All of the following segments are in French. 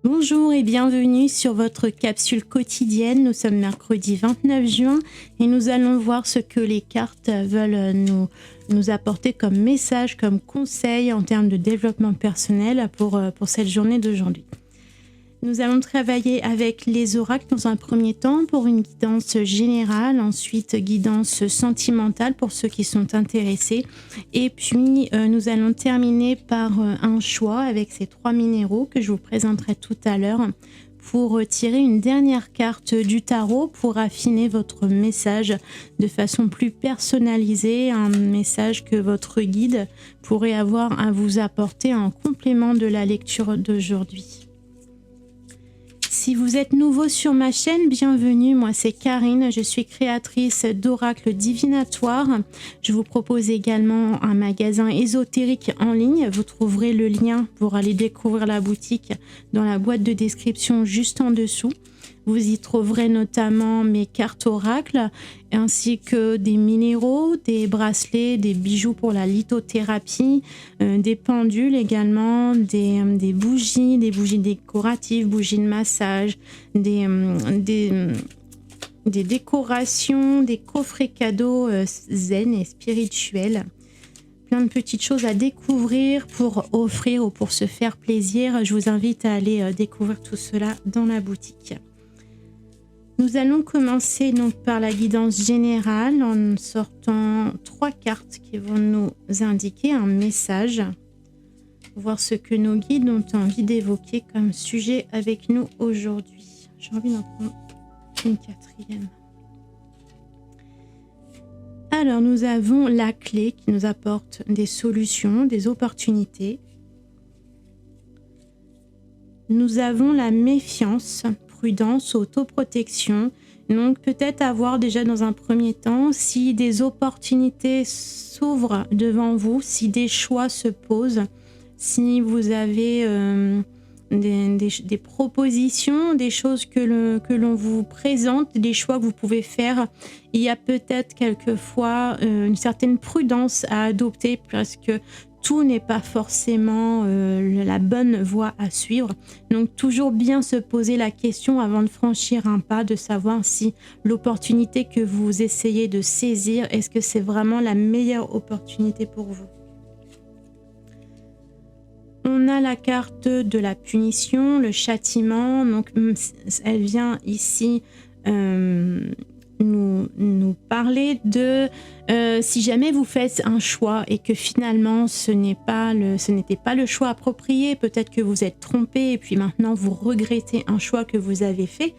Bonjour et bienvenue sur votre capsule quotidienne. Nous sommes mercredi 29 juin et nous allons voir ce que les cartes veulent nous apporter comme message, comme conseil en termes de développement personnel pour cette journée d'aujourd'hui. Nous allons travailler avec les oracles dans un premier temps pour une guidance générale, ensuite guidance sentimentale pour ceux qui sont intéressés. Et puis nous allons terminer par un choix avec ces 3 minéraux que je vous présenterai tout à l'heure pour tirer une dernière carte du tarot pour affiner votre message de façon plus personnalisée, un message que votre guide pourrait avoir à vous apporter en complément de la lecture d'aujourd'hui. Si vous êtes nouveau sur ma chaîne, bienvenue, moi c'est Karine, je suis créatrice d'oracles divinatoires. Je vous propose également un magasin ésotérique en ligne, vous trouverez le lien pour aller découvrir la boutique dans la boîte de description juste en dessous. Vous y trouverez notamment mes cartes oracles ainsi que des minéraux, des bracelets, des bijoux pour la lithothérapie, des pendules également, des bougies décoratives, bougies de massage, des décorations, des coffrets cadeaux zen et spirituels. Plein de petites choses à découvrir pour offrir ou pour se faire plaisir. Je vous invite à aller découvrir tout cela dans la boutique. Nous allons commencer donc par la guidance générale en sortant 3 cartes qui vont nous indiquer un message. Voir ce que nos guides ont envie d'évoquer comme sujet avec nous aujourd'hui. J'ai envie d'en prendre une 4e. Alors nous avons la clé qui nous apporte des solutions, des opportunités. Nous avons la méfiance, prudence, autoprotection. Donc peut-être avoir déjà dans un premier temps, si des opportunités s'ouvrent devant vous, si des choix se posent, si vous avez des propositions, des choses que l'on vous présente, des choix que vous pouvez faire, il y a peut-être quelquefois une certaine prudence à adopter parce que tout n'est pas forcément la bonne voie à suivre. Donc toujours bien se poser la question avant de franchir un pas, de savoir si l'opportunité que vous essayez de saisir, est-ce que c'est vraiment la meilleure opportunité pour vous. On a la carte de la punition, le châtiment. Donc elle vient ici nous parler de si jamais vous faites un choix et que finalement ce n'était pas le choix approprié, peut-être que vous êtes trompé et puis maintenant vous regrettez un choix que vous avez fait.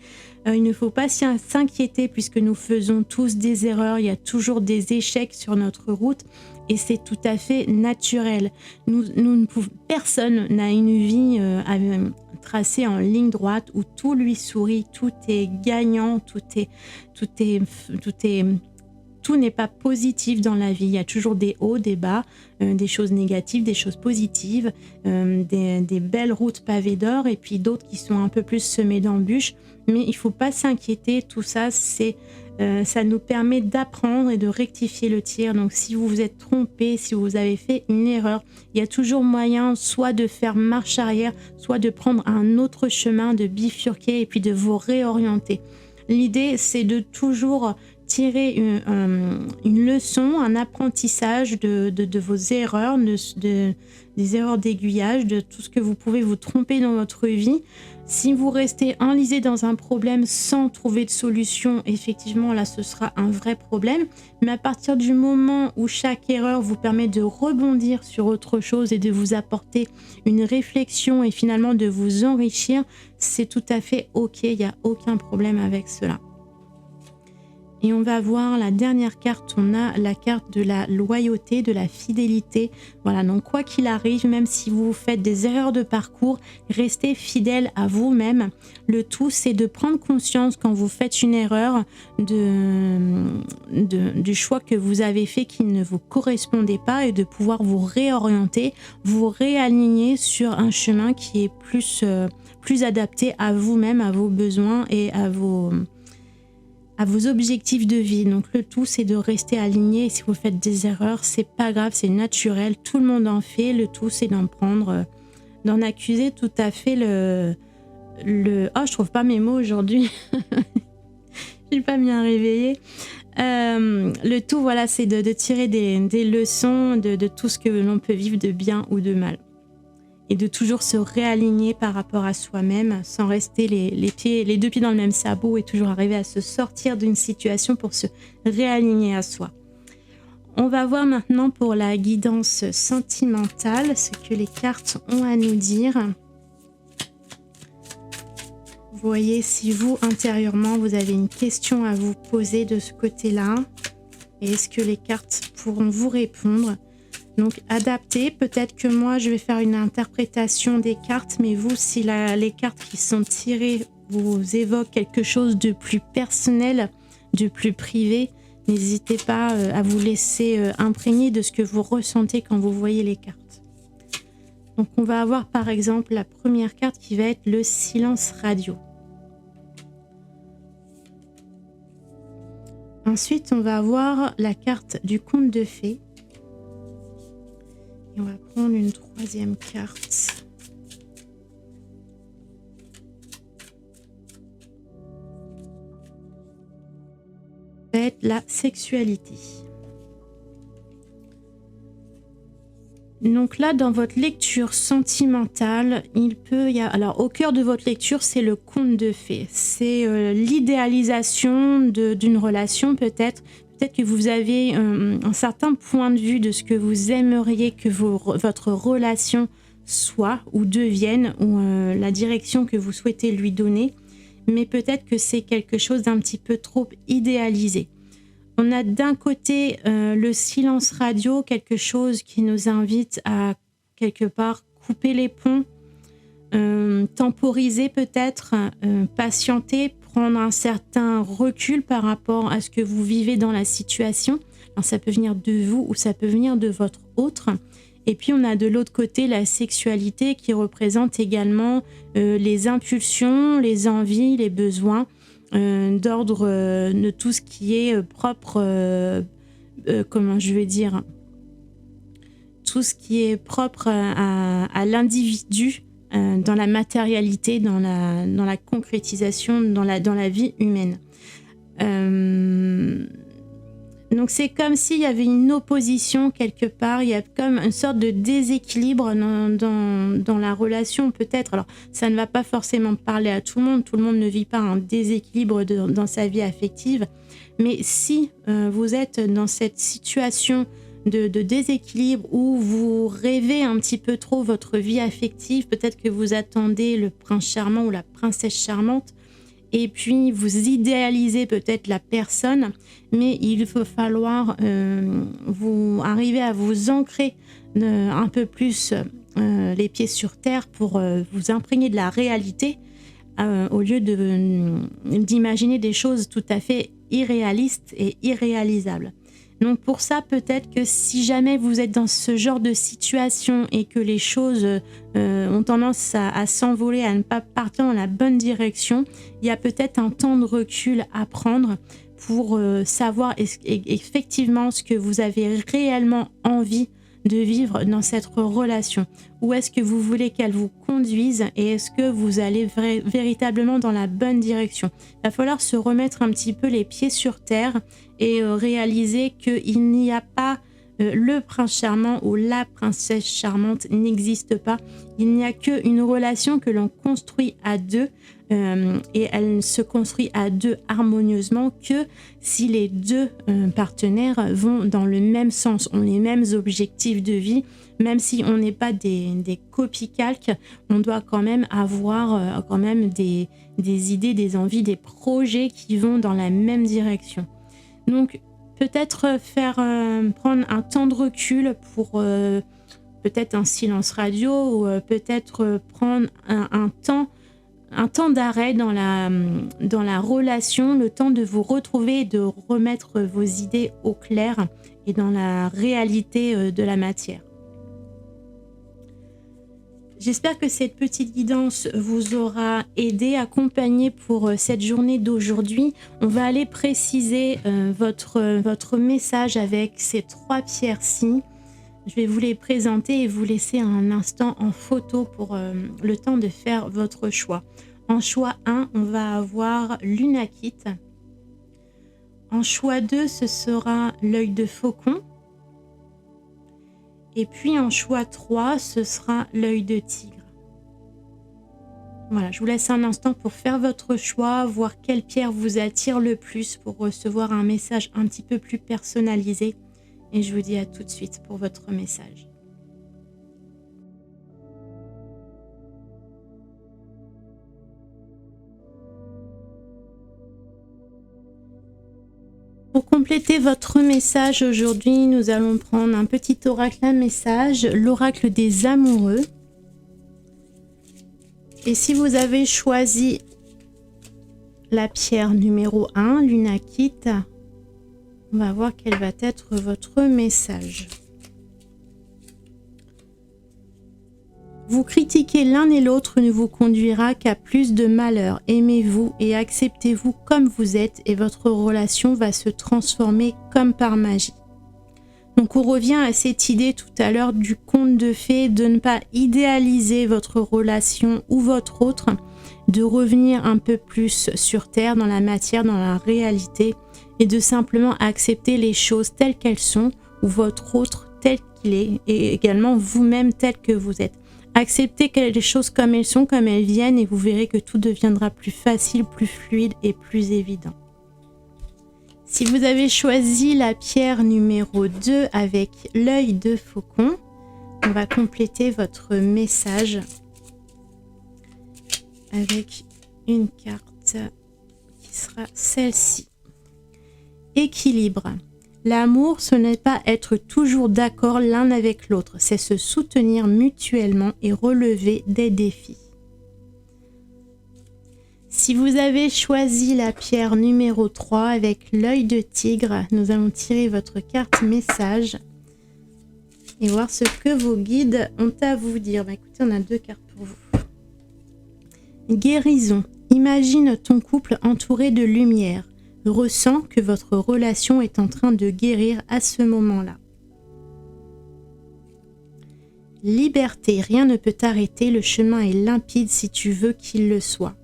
Il ne faut pas s'inquiéter puisque nous faisons tous des erreurs, il y a toujours des échecs sur notre route et c'est tout à fait naturel. Personne n'a une vie tracée en ligne droite où tout lui sourit, tout est gagnant, tout n'est pas positif dans la vie. Il y a toujours des hauts, des bas, des choses négatives, des choses positives, des belles routes pavées d'or et puis d'autres qui sont un peu plus semées d'embûches. Mais il ne faut pas s'inquiéter, tout ça, ça nous permet d'apprendre et de rectifier le tir. Donc si vous vous êtes trompé, si vous avez fait une erreur, il y a toujours moyen soit de faire marche arrière, soit de prendre un autre chemin, de bifurquer et puis de vous réorienter. L'idée, c'est de toujours tirer une leçon, un apprentissage de vos erreurs, des erreurs d'aiguillage, de tout ce que vous pouvez vous tromper dans votre vie. Si vous restez enlisé dans un problème sans trouver de solution, effectivement, là, ce sera un vrai problème. Mais à partir du moment où chaque erreur vous permet de rebondir sur autre chose et de vous apporter une réflexion et finalement de vous enrichir, c'est tout à fait OK, il n'y a aucun problème avec cela. Et on va voir la dernière carte, on a la carte de la loyauté, de la fidélité. Voilà, donc quoi qu'il arrive, même si vous faites des erreurs de parcours, restez fidèle à vous-même. Le tout, c'est de prendre conscience quand vous faites une erreur du choix que vous avez fait qui ne vous correspondait pas et de pouvoir vous réorienter, vous réaligner sur un chemin qui est plus adapté à vous-même, à vos besoins et à vos objectifs de vie. Donc le tout, c'est de rester aligné. Et si vous faites des erreurs, c'est pas grave, c'est naturel, tout le monde en fait. Le tout, c'est d'en accuser tout à fait je trouve pas mes mots aujourd'hui. Je suis pas bien réveillée. Le tout, voilà, c'est de tirer des leçons de tout ce que l'on peut vivre de bien ou de mal. Et de toujours se réaligner par rapport à soi-même, sans rester les deux pieds dans le même sabot et toujours arriver à se sortir d'une situation pour se réaligner à soi. On va voir maintenant pour la guidance sentimentale, ce que les cartes ont à nous dire. Voyez si vous, intérieurement, vous avez une question à vous poser de ce côté-là. Et est-ce que les cartes pourront vous répondre? Donc, adaptez. Peut-être que moi, je vais faire une interprétation des cartes, mais vous, si les cartes qui sont tirées vous évoquent quelque chose de plus personnel, de plus privé, n'hésitez pas à vous laisser imprégner de ce que vous ressentez quand vous voyez les cartes. Donc, on va avoir par exemple la première carte qui va être le silence radio. Ensuite, on va avoir la carte du conte de fées. Et on va prendre une troisième carte. Ça va être la sexualité. Donc là, dans votre lecture sentimentale, alors au cœur de votre lecture, c'est le conte de fées. C'est l'idéalisation d'une relation peut-être. Peut-être que vous avez un certain point de vue de ce que vous aimeriez que votre relation soit ou devienne, ou la direction que vous souhaitez lui donner. Mais peut-être que c'est quelque chose d'un petit peu trop idéalisé. On a d'un côté le silence radio, quelque chose qui nous invite à quelque part couper les ponts, temporiser peut-être, patienter, prendre un certain recul par rapport à ce que vous vivez dans la situation. Alors, ça peut venir de vous ou ça peut venir de votre autre. Et puis on a de l'autre côté la sexualité qui représente également les impulsions, les envies, les besoins, d'ordre de tout ce qui est propre, tout ce qui est propre à l'individu, dans la matérialité, dans la concrétisation, dans la vie humaine. Donc c'est comme s'il y avait une opposition quelque part, il y a comme une sorte de déséquilibre dans la relation peut-être. Alors ça ne va pas forcément parler à tout le monde ne vit pas un déséquilibre dans sa vie affective, mais si vous êtes dans cette situation de déséquilibre où vous rêvez un petit peu trop votre vie affective, peut-être que vous attendez le prince charmant ou la princesse charmante, et puis vous idéalisez peut-être la personne, mais il va falloir vous arriver à vous ancrer un peu plus les pieds sur terre pour vous imprégner de la réalité au lieu d'imaginer des choses tout à fait irréalistes et irréalisables. Donc pour ça, peut-être que si jamais vous êtes dans ce genre de situation et que les choses ont tendance à s'envoler, à ne pas partir dans la bonne direction, il y a peut-être un temps de recul à prendre pour savoir effectivement ce que vous avez réellement envie de vivre dans cette relation. Où est-ce que vous voulez qu'elle vous conduise et est-ce que vous allez véritablement dans la bonne direction? Il va falloir se remettre un petit peu les pieds sur terre et réaliser qu'il n'y a pas le prince charmant ou la princesse charmante n'existe pas. Il n'y a qu'une relation que l'on construit à deux et elle se construit à deux harmonieusement que si les deux partenaires vont dans le même sens, ont les mêmes objectifs de vie. Même si on n'est pas des copie-calques, on doit quand même avoir des idées, des envies, des projets qui vont dans la même direction. Donc peut-être prendre un temps de recul pour peut-être un silence radio ou peut-être prendre un temps d'arrêt dans la relation, le temps de vous retrouver et de remettre vos idées au clair et dans la réalité de la matière. J'espère que cette petite guidance vous aura aidé, accompagné pour cette journée d'aujourd'hui. On va aller préciser votre message avec ces 3 pierres-ci. Je vais vous les présenter et vous laisser un instant en photo pour le temps de faire votre choix. En choix 1, on va avoir l'Unakit. En choix 2, ce sera l'œil de faucon. Et puis en choix 3, ce sera l'œil de tigre. Voilà, je vous laisse un instant pour faire votre choix, voir quelle pierre vous attire le plus pour recevoir un message un petit peu plus personnalisé. Et je vous dis à tout de suite pour votre message. Pour compléter votre message aujourd'hui, nous allons prendre un petit oracle à message, l'oracle des amoureux. Et si vous avez choisi la pierre numéro 1, l'Unakit, on va voir quel va être votre message. Vous critiquer l'un et l'autre ne vous conduira qu'à plus de malheur. Aimez-vous et acceptez-vous comme vous êtes et votre relation va se transformer comme par magie. Donc on revient à cette idée tout à l'heure du conte de fées, de ne pas idéaliser votre relation ou votre autre, de revenir un peu plus sur terre, dans la matière, dans la réalité et de simplement accepter les choses telles qu'elles sont ou votre autre tel qu'il est et également vous-même tel que vous êtes. Acceptez les choses comme elles sont, comme elles viennent et vous verrez que tout deviendra plus facile, plus fluide et plus évident. Si vous avez choisi la pierre numéro 2 avec l'œil de faucon, on va compléter votre message avec une carte qui sera celle-ci. Équilibre. L'amour, ce n'est pas être toujours d'accord l'un avec l'autre, c'est se soutenir mutuellement et relever des défis. Si vous avez choisi la pierre numéro 3 avec l'œil de tigre, nous allons tirer votre carte message et voir ce que vos guides ont à vous dire. Écoutez, on a 2 cartes pour vous. Guérison. Imagine ton couple entouré de lumière. Ressens que votre relation est en train de guérir à ce moment-là. Liberté, rien ne peut t'arrêter, le chemin est limpide si tu veux qu'il le soit.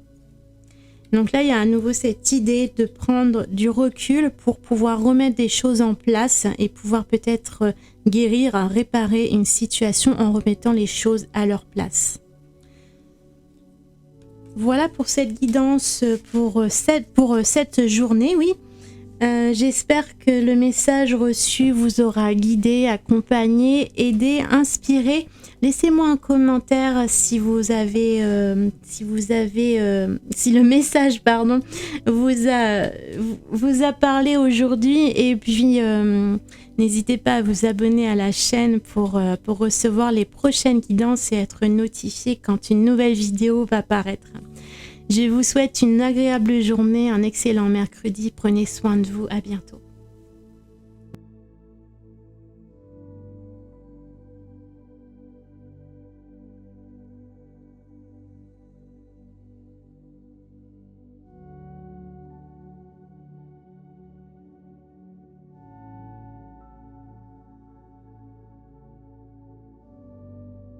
Donc là, il y a à nouveau cette idée de prendre du recul pour pouvoir remettre des choses en place et pouvoir peut-être guérir, réparer une situation en remettant les choses à leur place. Voilà pour cette guidance pour cette journée, oui. J'espère que le message reçu vous aura guidé, accompagné, aidé, inspiré. Laissez-moi un commentaire si le message vous a parlé aujourd'hui et puis n'hésitez pas à vous abonner à la chaîne pour recevoir les prochaines guidances et être notifié quand une nouvelle vidéo va paraître. Je vous souhaite une agréable journée, un excellent mercredi. Prenez soin de vous. À bientôt.